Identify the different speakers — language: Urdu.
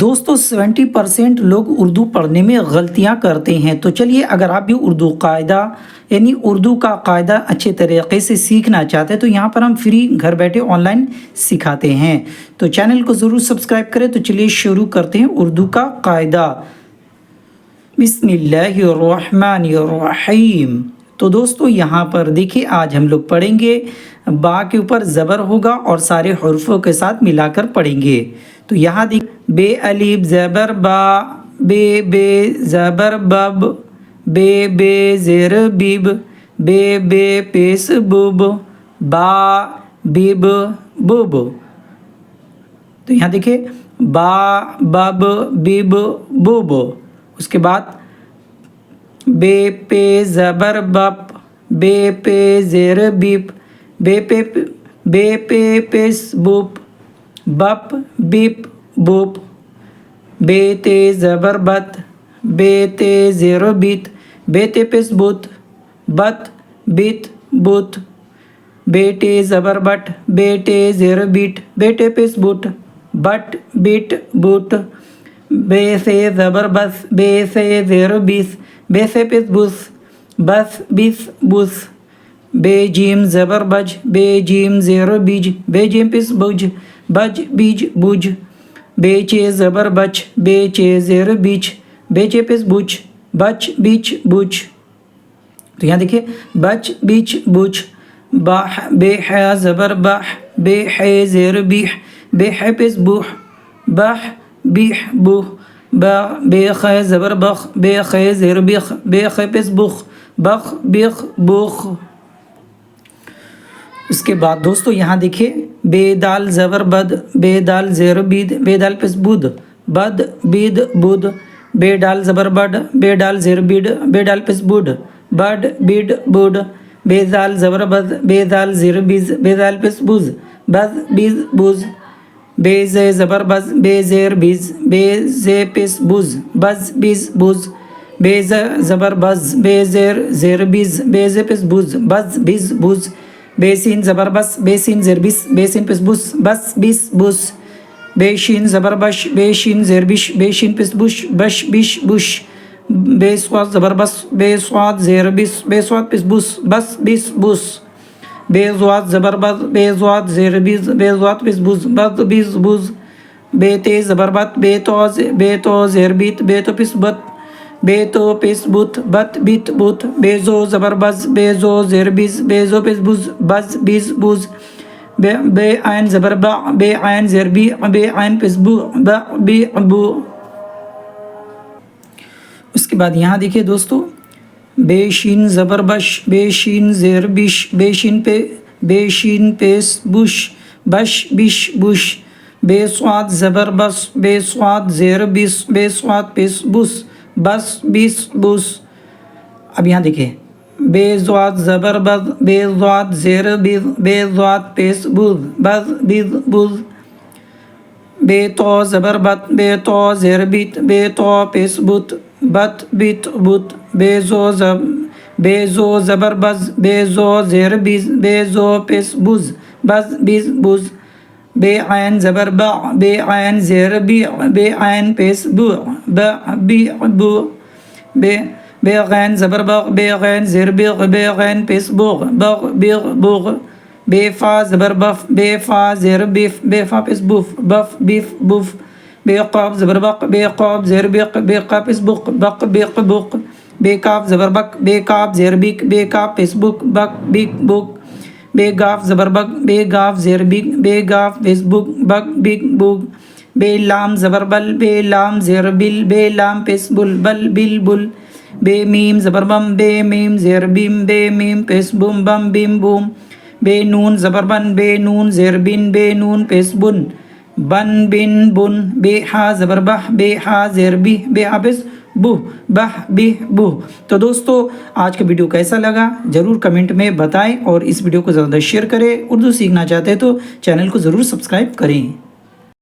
Speaker 1: دوستو 70% لوگ اردو پڑھنے میں غلطیاں کرتے ہیں، تو چلیے اگر آپ بھی اردو قاعدہ یعنی اردو کا قاعدہ اچھے طریقے سے سیکھنا چاہتے ہیں تو یہاں پر ہم فری گھر بیٹھے آن لائن سکھاتے ہیں، تو چینل کو ضرور سبسکرائب کریں۔ تو چلیے شروع کرتے ہیں اردو کا قاعدہ۔ بسم اللہ الرحمن الرحیم۔ تو دوستو یہاں پر دیکھیں، آج ہم لوگ پڑھیں گے با کے اوپر زبر ہوگا اور سارے حروفوں کے ساتھ ملا کر پڑھیں گے۔ تو یہاں دیکھ بے الف زبر با، بے زبر بب، بے زیر بیب، بے پیس بوب، با بیب بوب۔ تو یہاں دیکھیں با بب بیب بوب، اس کے بعد بے پہ زبر بپ، بے پہ زیر بیپ، بے پہ پیس بوپ، بپ بیپ بوپ، بے تے زبر بت، بے تے زیر بیت، بے تے پیس بوت، بت بیت بوت، بیٹے زبر بٹ، بیٹے زیر بیٹ، بیٹے پیس بوٹ، بٹ بیٹ بوٹ، بے سے زبر بس، بے سے زیر بیس، بے سے پیس بوس، بس بیس بوس، بے جیم زبر بج، بے جیم زیر بیج، بے جیم پیس بوج، بج بیج بوج، بے چے زبر بچ، بے چے زیر بیچ، بے چے پیس بوچ، بچ بیچ بوچ۔ تو یہاں دیکھیں بچ بیچ بوچ، بے حیا زبر بح، بے حے زیر بیح، بے حے پیس بوح، بح بیح بوح، بے خے زبر بخ، بے خے زیر بخ، بے خے پیس بخ، بخ بخ بوخ۔ اس کے بعد دوستو یہاں دیکھیں بے دال زبر بد، بے دال زیر بید، بے دال پیس بود، بد بید بود، بے ڈال زبر بڈ، بے ڈال زیر بیڈ، بے ڈال پیس بوڈ، بڈ بیڈ بوڈ، بے زال زبر بز، بے زال زیر بیز، بے زال پیس بوز، بز بیز بوز، بے زے زبر بز، بے زیر بیز، بے زے پیس بوز، بز بیز بوز، بے زبر بز، بے زیر بیز، بے زے پیس بوز، بز بیز بوز، بے سین زبر بس، بے سین زیر بیس، بے سین پیس بوس، بس بیس بوس، بے شین زبر بش، بے شین زیر بش، بے شین پیس بش، بش بیش بش، بے سواد زبر بس، بے سواد زیر بیس، بے سواد پیس بوس، بس بیس بوس، بے زواد زبر بز، بے زواد زیر بیز، بے زواد پیس بوز، بز بیز بوز، بے تیز زبر بت، بے تو زیر بیت، بے تو پیس بت، بے تو پیس بوت، بت بیت بوت، بے زو زبر بز، بے زو زیر بیز، بے زو پیس بوز، بز بیز بوز، بے عین زبر با، بے عین زیر بی، بے عین پیس بو، با بی بو۔ اس کے بعد یہاں دیکھیے دوستو بے شین زبر بش، بے شین زیر بیش، بے شین پیس بوش، بش بیش بوش، بے سواد زبر بس، بے سواد زیر بیس، بے سواد پیس بوس، بس بیس بوس۔ اب یہاں دیکھیں بے زواد زبر بز، بے زواد زیر بیز، بے زواد پیس بوز، بز بیز بوز، بے تو زبر بت، بے تو زیر بیت، بے تو پیس بوت، بت بیت بوت، بے زو زبر بز، بے زو زیر بیز، بے زو پیس بوز، بز بیز بوز، بے عین زبر با، بے عین زیر بی، بے عین پیس بو، با بی بو، بے غین زبر بغ، بے غین زیر بغ، بے غین پیس بوغ، بغ بغ بوغ، بے فا زبر بف، بے فا زیر بیف، بے فا پیس بوف، بف بیف بوف، بے قاف زبر بق، بے قاف زیر بق، بے قاف پیس بق، بق بق بق، بے کاف زبر بک، بے کاف زیر بک، بے کاف پیس بک، بک بک بک، بے گاف زبر بک، بے گاف زیر بک، بے گاف پیس بک، بک بک بک، بے لام زبر بل، بے لام زیر بل، بے لام پیس بل، بل بل بل، بے میم زبر بم، بے میم زیر بیم، بے میم پیس بوم، بم بیم بوم، بے نون زبر بن، بے نون زیر بن، بے نون پیس بن، بن بن بن، بے ہا زبر بہ، بے ہا زیر بی، بے ہا پیس بو، بہ بی بو۔ تو دوستو آج کا ویڈیو کیسا لگا ضرور کمنٹ میں بتائیں، اور اس ویڈیو کو زیادہ شیئر کریں۔ اردو سیکھنا چاہتے ہیں تو چینل کو ضرور سبسکرائب کریں۔